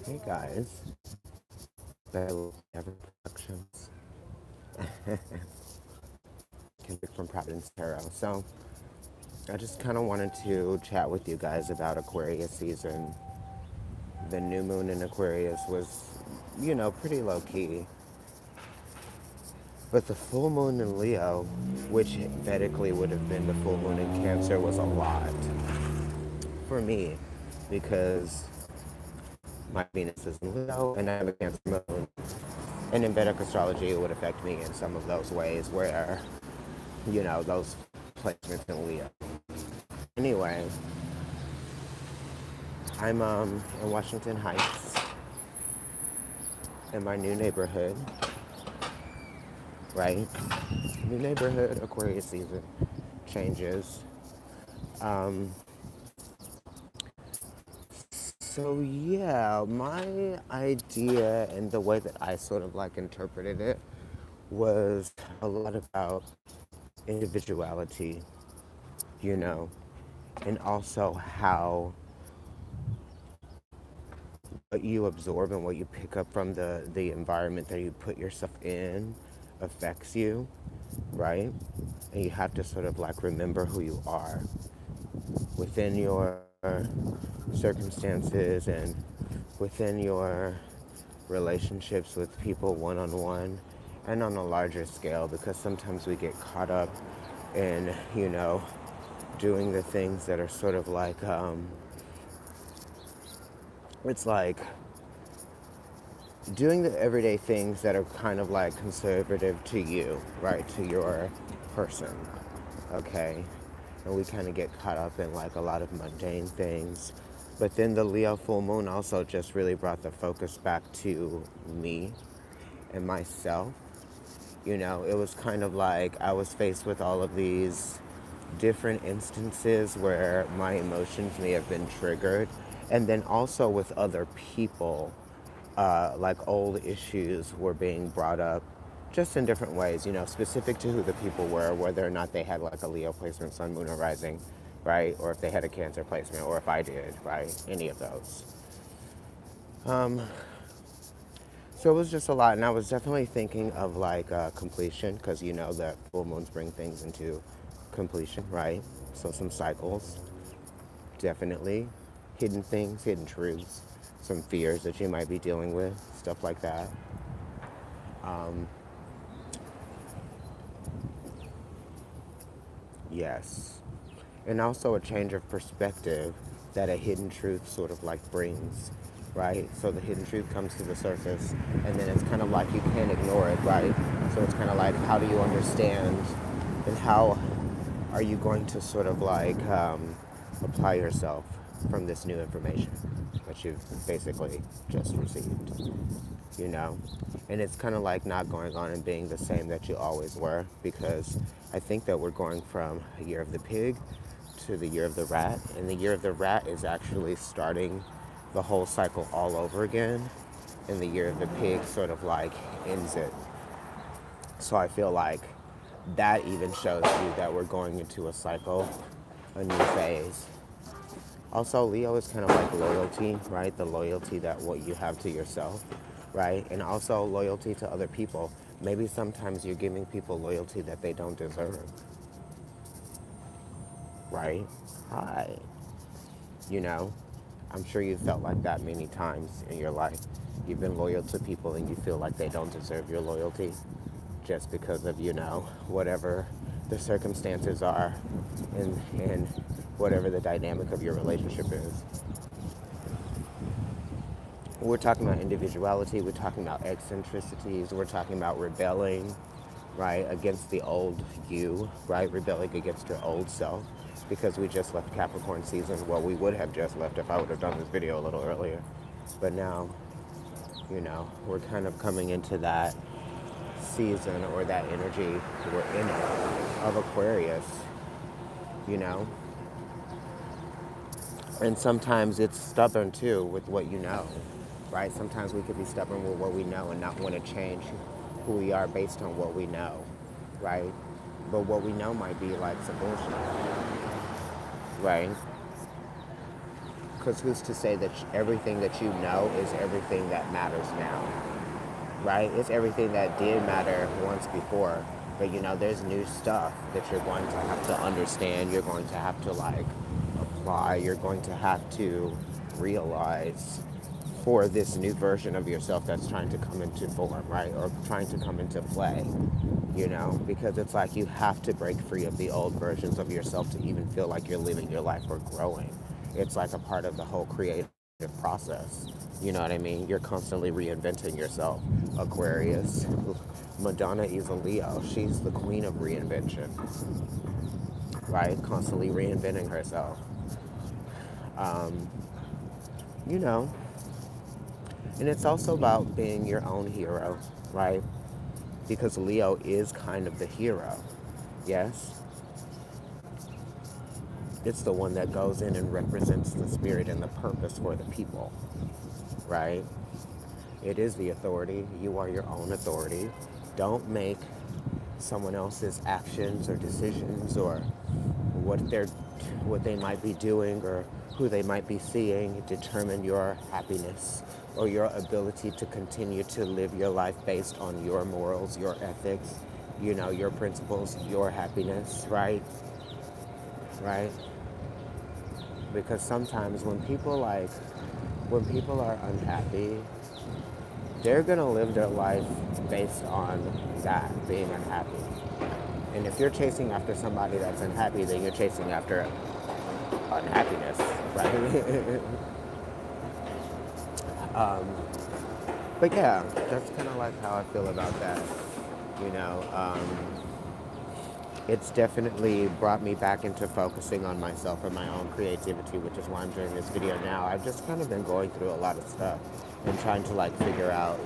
Hey guys, Bella Productions, Kendrick from Providence Tarot. So, I just kind of wanted to chat with you guys about Aquarius season. The new moon in Aquarius was, pretty low key. But the full moon in Leo, which Vedically would have been the full moon in Cancer, was a lot for me because my Venus is in Leo and I have a Cancer moon. And in Vedic astrology, it would affect me in some of those ways where, those placements in Leo. Anyway, I'm in Washington Heights in my new neighborhood, right? New neighborhood, Aquarius season changes. Um, so yeah, my idea and the way that I sort of like interpreted it was a lot about individuality, you know, and also how what you absorb and what you pick up from the environment that you put yourself in affects you, right? And you have to sort of like remember who you are within your circumstances and within your relationships with people one on one and on a larger scale, because sometimes we get caught up in, doing the things that are sort of like, it's like doing the everyday things that are kind of like conservative to you, right? To your person, okay? And we kind of get caught up in like a lot of mundane things. But then the Leo full moon also just really brought the focus back to me and myself. It was kind of like I was faced with all of these different instances where my emotions may have been triggered, and then also with other people, like old issues were being brought up just in different ways, specific to who the people were, whether or not they had like a Leo placement, sun, moon, or rising, right? Or if they had a Cancer placement, or if I did, right? Any of those. Um, so it was just a lot, and I was definitely thinking of like completion, because that full moons bring things into completion, right? So some cycles, definitely. Hidden things, hidden truths, some fears that you might be dealing with, stuff like that. Um, yes. And also a change of perspective that a hidden truth sort of like brings, right? So the hidden truth comes to the surface, and then it's kind of like you can't ignore it, right? So it's kind of like, how do you understand, and how are you going to sort of like apply yourself from this new information that you've basically just received, you know? And it's kind of like not going on and being the same that you always were, because I think that we're going from a year of the pig to the year of the rat, and the year of the rat is actually starting the whole cycle all over again, and the year of the pig sort of like ends it. So I feel like that even shows you that we're going into a cycle, a new phase. Also, Leo is kind of like loyalty, right? The loyalty that what you have to yourself, right? And also loyalty to other people. Maybe sometimes you're giving people loyalty that they don't deserve, right? Hi. You know, I'm sure you've felt like that many times in your life. You've been loyal to people and you feel like they don't deserve your loyalty just because of, whatever the circumstances are, and whatever the dynamic of your relationship is. We're talking about individuality, we're talking about eccentricities, we're talking about rebelling, right, against the old you, right, rebelling against your old self, because we just left Capricorn season. Well, we would have just left if I would have done this video a little earlier. But now, we're kind of coming into that season, or that energy we're in it, of Aquarius, you know? And sometimes it's stubborn too with what you know, right? Sometimes we could be stubborn with what we know and not want to change who we are based on what we know, right? But what we know might be like some bullshit, right? Because who's to say that everything that you know is everything that matters now, right? It's everything that did matter once before. But there's new stuff that you're going to have to understand. You're going to have to like apply. You're going to have to realize for this new version of yourself that's trying to come into form, right? Or trying to come into play, because it's like you have to break free of the old versions of yourself to even feel like you're living your life or growing. It's like a part of the whole creative process. You know what I mean? You're constantly reinventing yourself. Aquarius. Madonna is a Leo. She's the queen of reinvention, right? Constantly reinventing herself. Um, you know, and it's also about being your own hero, right? Because Leo is kind of the hero. Yes? It's the one that goes in and represents the spirit and the purpose for the people, right? It is the authority. You are your own authority. Don't make someone else's actions or decisions or what they might be doing or who they might be seeing determine your happiness or your ability to continue to live your life based on your morals, your ethics, your principles, your happiness, right? Right? Because sometimes when people are unhappy, they're gonna live their life based on that, being unhappy. And if you're chasing after somebody that's unhappy, then you're chasing after unhappiness, right? um, but yeah, that's kind of like how I feel about that. You know, it's definitely brought me back into focusing on myself and my own creativity, which is why I'm doing this video now. I've just kind of been going through a lot of stuff and trying to like figure out,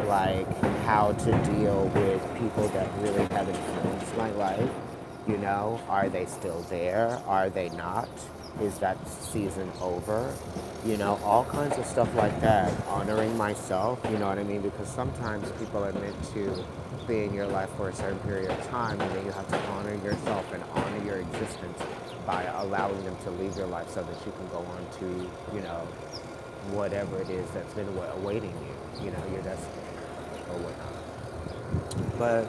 like how to deal with people that really have influenced my life. Are they still there? Are they not? Is that season over? All kinds of stuff like that. Honoring myself, you know what I mean? Because sometimes people are meant to be in your life for a certain period of time, and then you have to honor yourself and honor your existence by allowing them to leave your life so that you can go on to, whatever it is that's been awaiting you, your destiny or whatnot. But,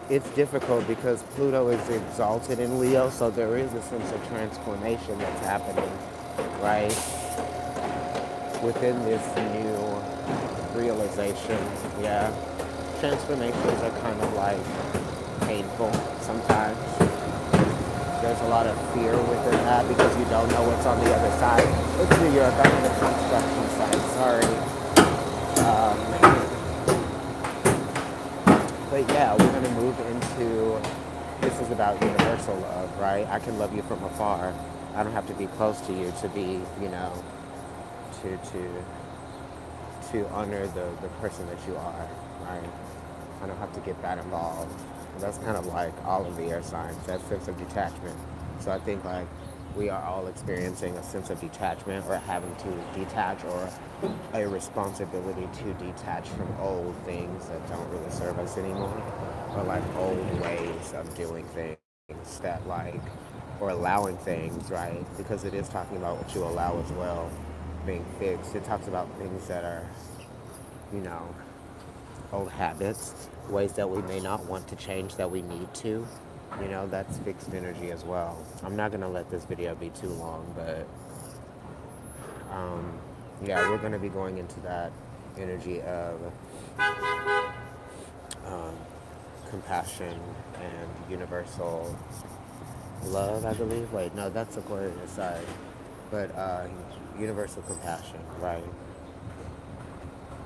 it's difficult because Pluto is exalted in Leo, so there is a sense of transformation that's happening, right? Within this new realization, yeah. Transformations are kind of like painful sometimes. There's a lot of fear within that because you don't know what's on the other side. It's New York, I'm in a construction site, sorry. But yeah, we're going to move into, this is about universal love, right? I can love you from afar. I don't have to be close to you to be, to honor the person that you are, right? I don't have to get that involved. That's kind of like all of the air signs, that sense of detachment. So I think like we are all experiencing a sense of detachment or having to detach or a responsibility to detach from old things that don't really serve us anymore, or like old ways of doing things that like, or allowing things, right? Because it is talking about what you allow as well, being fixed. It talks about things that are, old habits, ways that we may not want to change that we need to. That's fixed energy as well. I'm not going to let this video be too long, but yeah, we're going to be going into that energy of um, compassion and universal love, I believe. Wait, no, that's Aquarius, sorry. But universal compassion, right?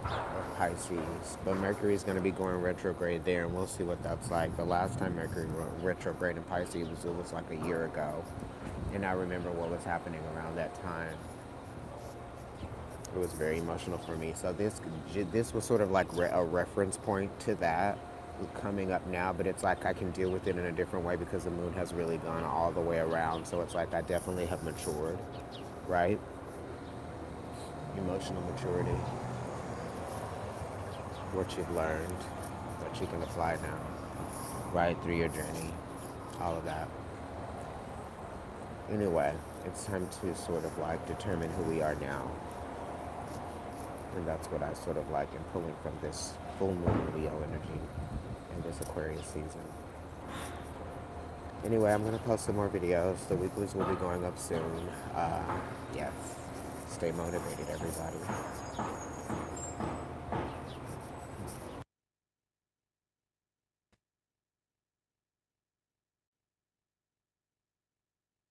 Of Pisces. But Mercury is going to be going retrograde there, and we'll see what that's like. The last time Mercury retrograde in Pisces it was like a year ago. And I remember what was happening around that time. It was very emotional for me. So this was sort of like a reference point to that coming up now, but it's like I can deal with it in a different way because the moon has really gone all the way around. So it's like I definitely have matured, right? Emotional maturity. What you've learned, what you can apply now, right, through your journey, all of that. Anyway, it's time to sort of like determine who we are now. And that's what I sort of like am pulling from this full moon Leo energy in this Aquarius season. Anyway, I'm going to post some more videos. The weeklies will be going up soon. Yes. Stay motivated, everybody.